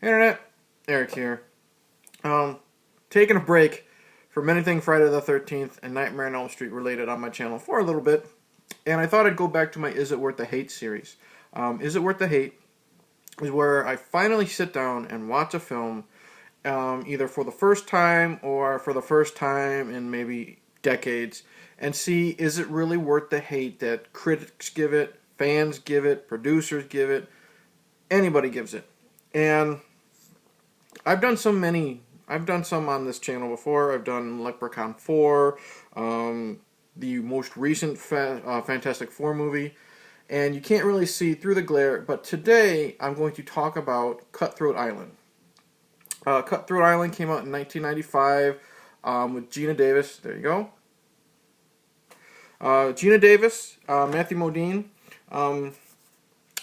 Internet, Eric here. Taking a break from anything Friday the 13th and Nightmare on Elm Street related on my channel for a little bit. And I thought I'd go back to my Is It Worth the Hate series. Is It Worth the Hate is where I finally sit down and watch a film either for the first time or for the first time in maybe decades and see, is it really worth the hate that critics give it, fans give it, producers give it, anybody gives it. And I've done some on this channel before. I've done Leprechaun 4, the most recent Fantastic Four movie, and you can't really see through the glare, but today I'm going to talk about Cutthroat Island. Cutthroat Island came out in 1995 with Gina Davis. There you go. Gina Davis, Matthew Modine.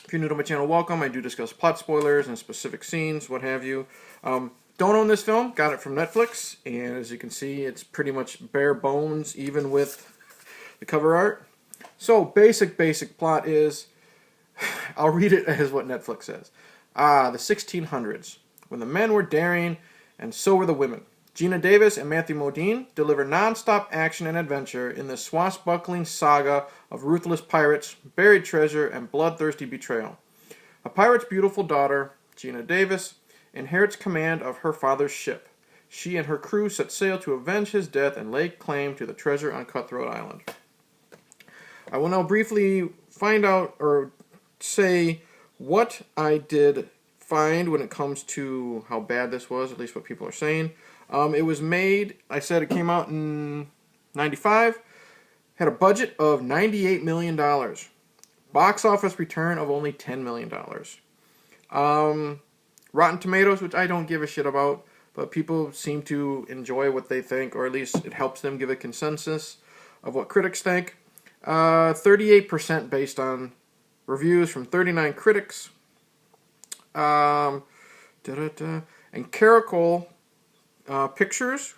If you're new to my channel, welcome. I do discuss plot spoilers and specific scenes, what have you. Don't own this film. Got it from Netflix, and as you can see, it's pretty much bare bones, even with the cover art. So, basic plot is, I'll read it as what Netflix says. The 1600s, when the men were daring, and so were the women. Gina Davis and Matthew Modine deliver non-stop action and adventure in this swashbuckling saga of ruthless pirates, buried treasure, and bloodthirsty betrayal. A pirate's beautiful daughter, Gina Davis, inherits command of her father's ship. She and her crew set sail to avenge his death and lay claim to the treasure on Cutthroat Island. I will now briefly find out or say what I did find when it comes to how bad this was, at least what people are saying. It was made, I said it came out in 95, had a budget of $98 million. Box office return of only $10 million. Rotten Tomatoes, which I don't give a shit about, but people seem to enjoy what they think, or at least it helps them give a consensus of what critics think. 38% based on reviews from 39 critics. And Piratical Pictures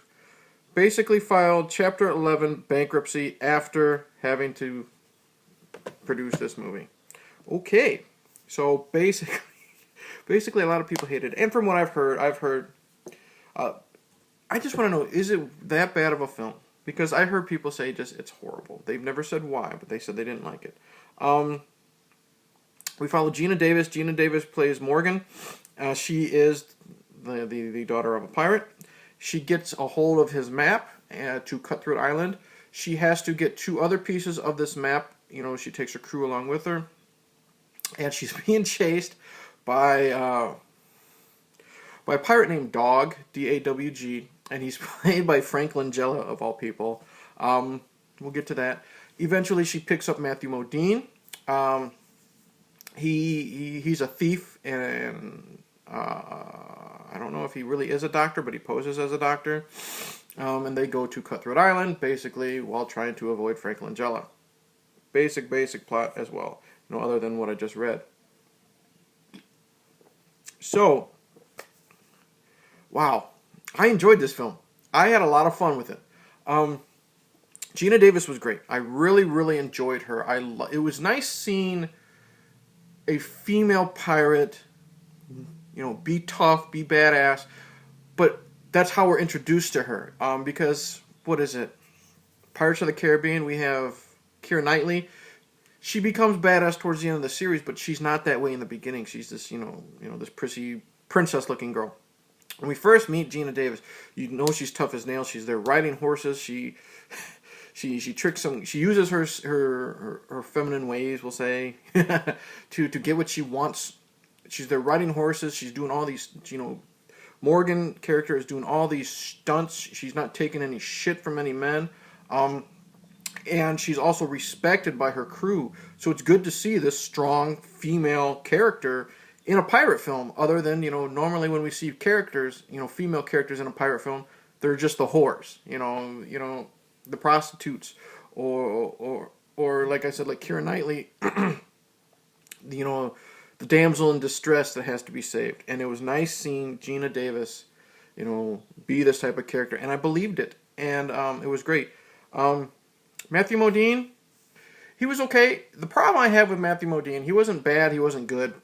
basically filed Chapter 11 bankruptcy after having to produce this movie. Okay, so basically a lot of people hated it. And from what I've heard, I just want to know, is it that bad of a film? Because I heard people say just it's horrible. They've never said why, but they said they didn't like it. We follow Gina Davis. Gina Davis plays Morgan. She is the daughter of a pirate. She gets a hold of his map to Cutthroat Island. She has to get 2 other pieces of this map. You know, she takes her crew along with her. And she's being chased by a pirate named Dawg, D-A-W-G, and he's played by Frank Langella, of all people. We'll get to that. Eventually, she picks up Matthew Modine. He's a thief, and I don't know if he really is a doctor, but he poses as a doctor. And they go to Cutthroat Island, basically, while trying to avoid Frank Langella. Basic plot as well. No other than what I just read. So, wow. I enjoyed this film. I had a lot of fun with it. Gina Davis was great. I really enjoyed her. It was nice seeing a female pirate, you know, be tough, be badass, but that's how we're introduced to her. Because, what is it? Pirates of the Caribbean, we have Keira Knightley. She becomes badass towards the end of the series, but she's not that way in the beginning. She's this, this prissy, princess-looking girl. When we first meet Gina Davis, you know she's tough as nails. She's there riding horses. She tricks them. She uses her feminine ways, we'll say, to get what she wants. She's there riding horses. She's doing all these, Morgan character is doing all these stunts. She's not taking any shit from any men. And she's also respected by her crew. So it's good to see this strong female character in a pirate film, other than, normally when we see characters, female characters in a pirate film, they're just the whores, the prostitutes, or like I said, like Keira Knightley, the damsel in distress that has to be saved. And it was nice seeing Gina Davis, be this type of character, and I believed it, and it was great. Matthew Modine, he was okay. The problem I have with Matthew Modine, he wasn't bad, he wasn't good.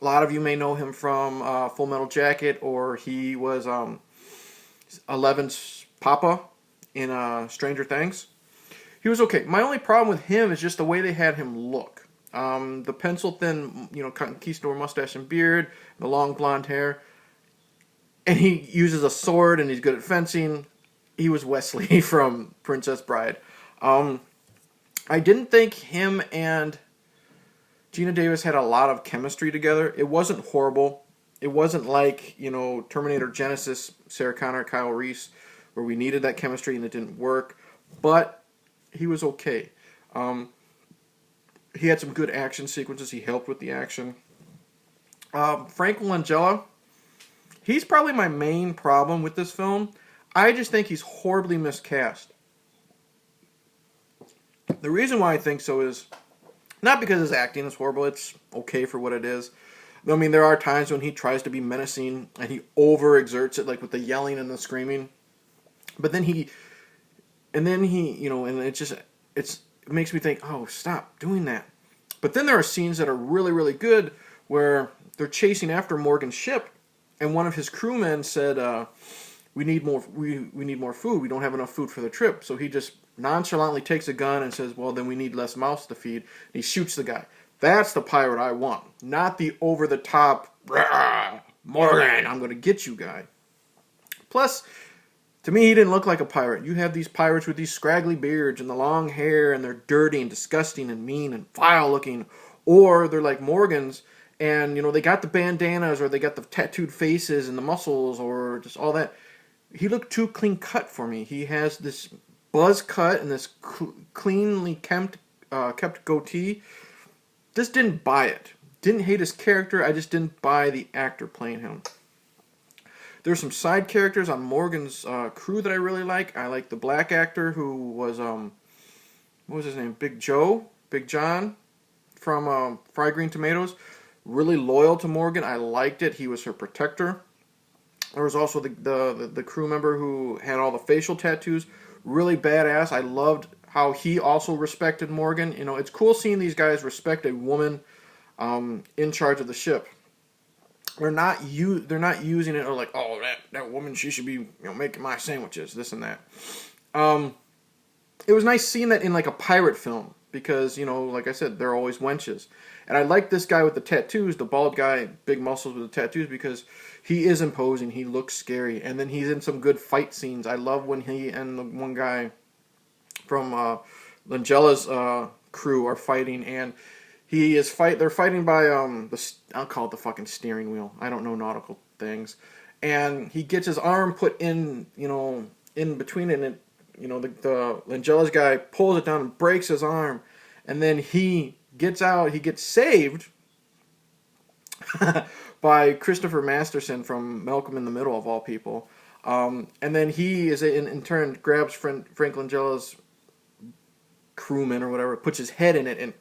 A lot of you may know him from Full Metal Jacket, or he was Eleven's Papa in Stranger Things. He was okay. My only problem with him is just the way they had him look. The pencil thin, conquistador mustache and beard, the long blonde hair, and he uses a sword and he's good at fencing. He was Wesley from Princess Bride. I didn't think him and Gina Davis had a lot of chemistry together. It wasn't horrible. It wasn't like, Terminator Genesis, Sarah Connor, Kyle Reese, where we needed that chemistry and it didn't work. But he was okay. He had some good action sequences. He helped with the action. Frank Langella, he's probably my main problem with this film. I just think he's horribly miscast. The reason why I think so is not because his acting is horrible. It's okay for what it is. I mean, there are times when he tries to be menacing and he overexerts it, like with the yelling and the screaming. But then and it makes me think, oh, stop doing that. But then there are scenes that are really, really good where they're chasing after Morgan's ship, and one of his crewmen said, "We need more. We need more food. We don't have enough food for the trip." So he just nonchalantly takes a gun and says, "Well, then we need less mouths to feed." And he shoots the guy. That's the pirate I want, not the over-the-top Morgan, I'm going to get you guy. Plus, to me, he didn't look like a pirate. You have these pirates with these scraggly beards and the long hair, and they're dirty and disgusting and mean and vile-looking. Or they're like Morgans, and, they got the bandanas, or they got the tattooed faces and the muscles, or just all that. He looked too clean-cut for me. He has this buzz cut and this cleanly kept goatee. Just didn't buy it. Didn't hate his character, I just didn't buy the actor playing him. There's some side characters on Morgan's crew that I really like. I like the black actor who was, what was his name? Big John from Fried Green Tomatoes. Really loyal to Morgan. I liked it. He was her protector. There was also the crew member who had all the facial tattoos. Really badass. I loved how he also respected Morgan. It's cool seeing these guys respect a woman in charge of the ship. They're not using it like, oh, that woman, she should be making my sandwiches, this and that. It was nice seeing that in like a pirate film because, like I said, they're always wenches. And I like this guy with the tattoos, the bald guy, big muscles with the tattoos, because he is imposing. He looks scary. And then he's in some good fight scenes. I love when he and the one guy from Langella's crew are fighting, and they're fighting by I'll call it the fucking steering wheel. I don't know nautical things. And he gets his arm put in, in between it, and the Langella's guy pulls it down and breaks his arm. And then he gets out, he gets saved by Christopher Masterson from Malcolm in the Middle, of all people. And then he is in turn grabs Frank Langella's crewman or whatever, puts his head in it, and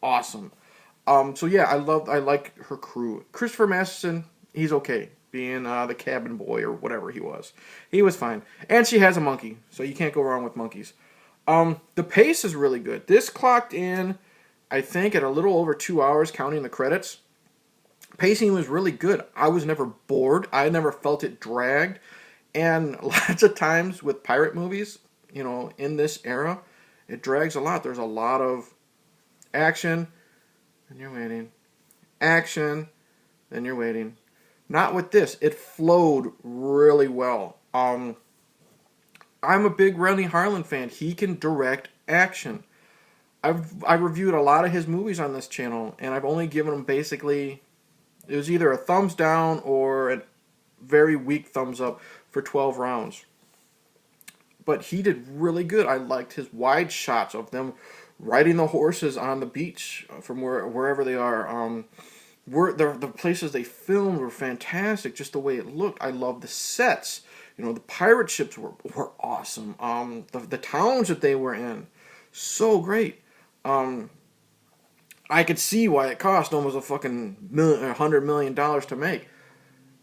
awesome. So yeah, I like her crew. Christopher Masterson, he's okay, being the cabin boy or whatever he was. He was fine. And she has a monkey, so you can't go wrong with monkeys. The pace is really good. This clocked in, I think, at a little over 2 hours, counting the credits. Pacing was really good. I was never bored. I never felt it dragged. And lots of times with pirate movies, in this era, it drags a lot. There's a lot of action, and you're waiting. Action, then you're waiting. Not with this. It flowed really well. I'm a big Rennie Harlan fan. He can direct action. I've reviewed a lot of his movies on this channel, and I've only given him basically, it was either a thumbs down or a very weak thumbs up for 12 rounds. But he did really good. I liked his wide shots of them riding the horses on the beach from wherever they are. The places they filmed were fantastic, just the way it looked. I love the sets. The pirate ships were awesome. The towns that they were in, so great. I could see why it cost almost a fucking $100 million to make.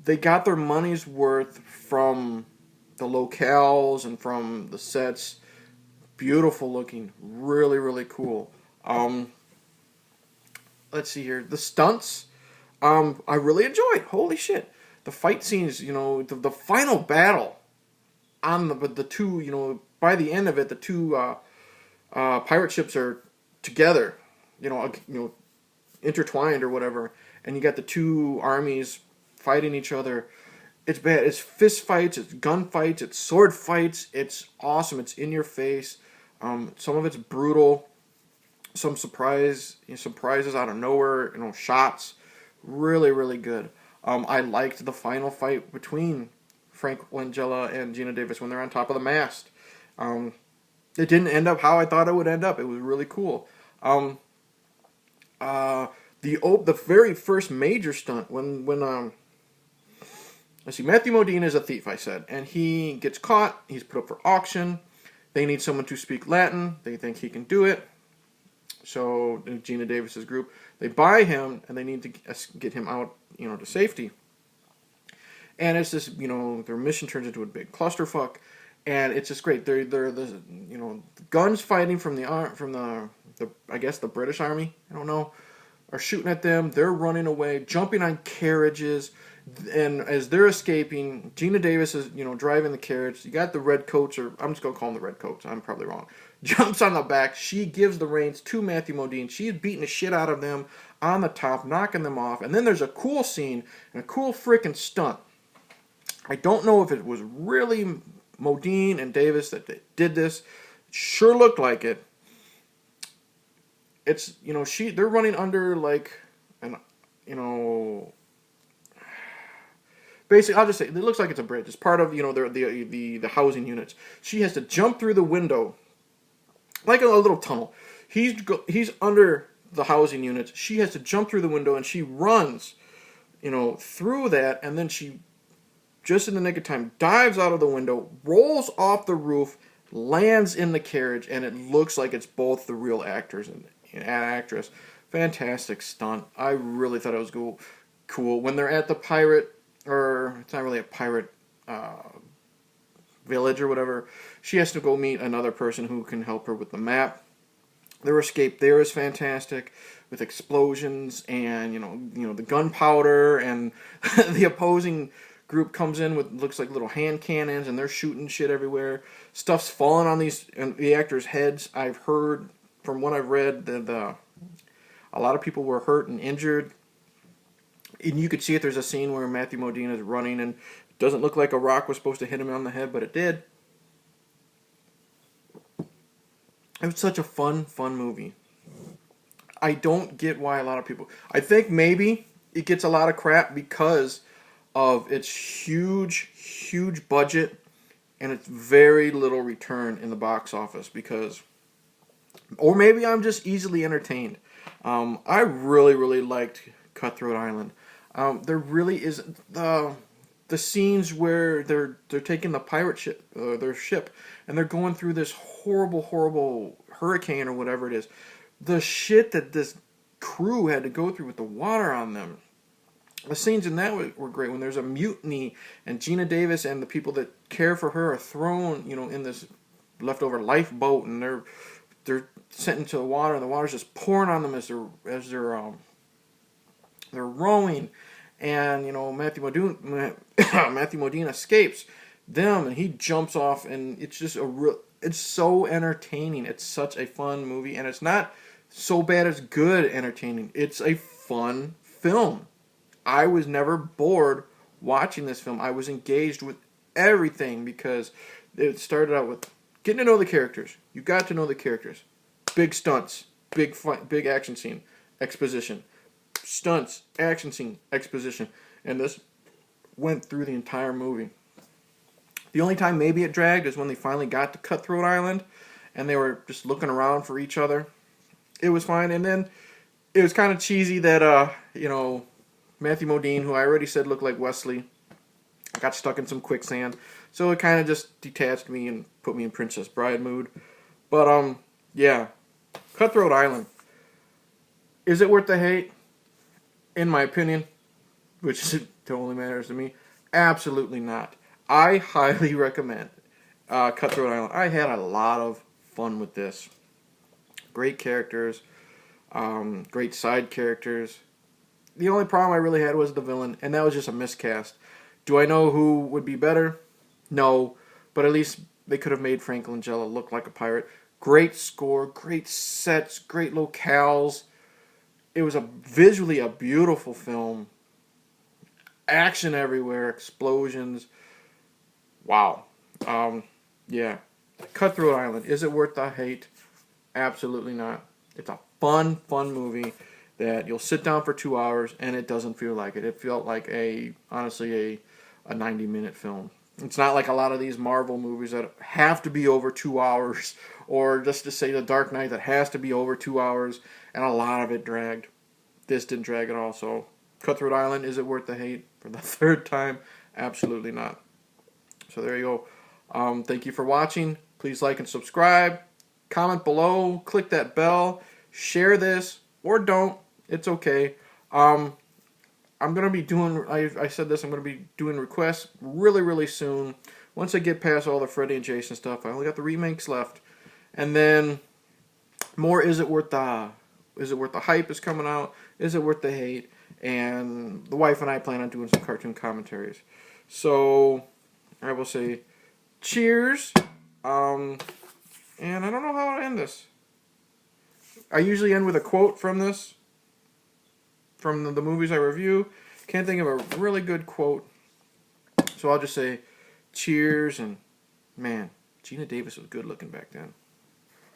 They got their money's worth from the locales and from the sets. Beautiful looking, really, really cool. Let's see here. The stunts, I really enjoyed. Holy shit. The fight scenes, you know, the final battle on the two, you know, by the end of it, the two pirate ships are together, intertwined or whatever, and you got the two armies fighting each other. It's bad. It's fist fights, it's gun fights, it's sword fights. It's awesome. It's in your face. Some of it's brutal. Some surprises out of nowhere. Shots. Really, really good. I liked the final fight between Frank Langella and Gina Davis when they're on top of the mast. It didn't end up how I thought it would end up. It was really cool. The very first major stunt when let's see, Matthew Modine is a thief, I said, and he gets caught. He's put up for auction. They need someone to speak Latin. They think he can do it. So Gina Davis's group, they buy him, and they need to get him out, to safety. And it's this, their mission turns into a big clusterfuck, and it's just great. They're the guns fighting from the I guess the British Army, I don't know, are shooting at them. They're running away, jumping on carriages, and as they're escaping, Gina Davis is driving the carriage. You got the redcoats, or I'm just gonna call them the redcoats. I'm probably wrong. Jumps on the back. She gives the reins to Matthew Modine. She's beating the shit out of them on the top, knocking them off. And then there's a cool scene and a cool freaking stunt. I don't know if it was really Modine and Davis that did this. It sure looked like it. It's they're running under like an basically, I'll just say it looks like it's a bridge. It's part of the housing units. She has to jump through the window like a little tunnel. He's under the housing units. She has to jump through the window, and she runs through that, and then she, just in the nick of time, dives out of the window, rolls off the roof, lands in the carriage, and it looks like it's both the real actors and actress. Fantastic stunt. I really thought it was cool. When they're at the pirate, or it's not really a pirate village or whatever, she has to go meet another person who can help her with the map. Their escape there is fantastic, with explosions and the gunpowder, and the opposing group comes in with looks like little hand cannons, and they're shooting shit everywhere. Stuff's falling on the actors' heads. I've heard from what I've read that a lot of people were hurt and injured. And you could see it. There's a scene where Matthew Modine is running, and it doesn't look like a rock was supposed to hit him on the head, but it did. It was such a fun movie. I don't get why a lot of people... I think maybe it gets a lot of crap because of its huge budget and its very little return in the box office, because... Or maybe I'm just easily entertained. I really liked Cutthroat Island. There really is the scenes where they're taking the pirate ship, their ship, and they're going through this horrible hurricane or whatever it is. The shit that this crew had to go through with the water on them. The scenes in that were great. When there's a mutiny and Gina Davis and the people that care for her are thrown, in this leftover lifeboat, and they're sent into the water, and the water's just pouring on them as they're rowing, and Matthew Modine escapes them, and he jumps off, and it's just it's so entertaining. It's such a fun movie, and it's not so bad it's good entertaining. It's a fun film. I was never bored watching this film. I was engaged with everything, because it started out with getting to know the characters. You got to know the characters. Big stunts, big fight, big action scene, exposition. Stunts, action scene, exposition. And this went through the entire movie. The only time maybe it dragged is when they finally got to Cutthroat Island, and they were just looking around for each other. It was fine, and then it was kind of cheesy that, Matthew Modine, who I already said looked like Wesley, got stuck in some quicksand. So it kind of just detached me and put me in Princess Bride mood. But, yeah. Cutthroat Island. Is it worth the hate? In my opinion, which totally matters to me, absolutely not. I highly recommend Cutthroat Island. I had a lot of fun with this. Great characters, great side characters. The only problem I really had was the villain, and that was just a miscast. Do I know who would be better? No, but at least they could have made Frank Langella look like a pirate. Great score, great sets, great locales. It was visually a beautiful film. Action everywhere, explosions. Wow. Yeah. Cutthroat Island. Is it worth the hate? Absolutely not. It's a fun movie that you'll sit down for 2 hours and it doesn't feel like it. It felt like honestly a 90-minute film. It's not like a lot of these Marvel movies that have to be over 2 hours, or just to say The Dark Knight that has to be over 2 hours, and a lot of it dragged. This didn't drag at all. So Cutthroat Island, is it worth the hate? For the third time, absolutely not. So there you go. Thank you for watching. Please like and subscribe. Comment below. Click that bell. Share this or don't. It's okay. I'm going to be doing, I said this, I'm going to be doing requests really soon. Once I get past all the Freddy and Jason stuff, I only got the remakes left. And then more Is It Worth the Hype is coming out. Is it worth the hate? And the wife and I plan on doing some cartoon commentaries. So I will say cheers. And I don't know how to end this. I usually end with a quote from this, from the movies I review. Can't think of a really good quote. So I'll just say cheers. And man, Gina Davis was good looking back then.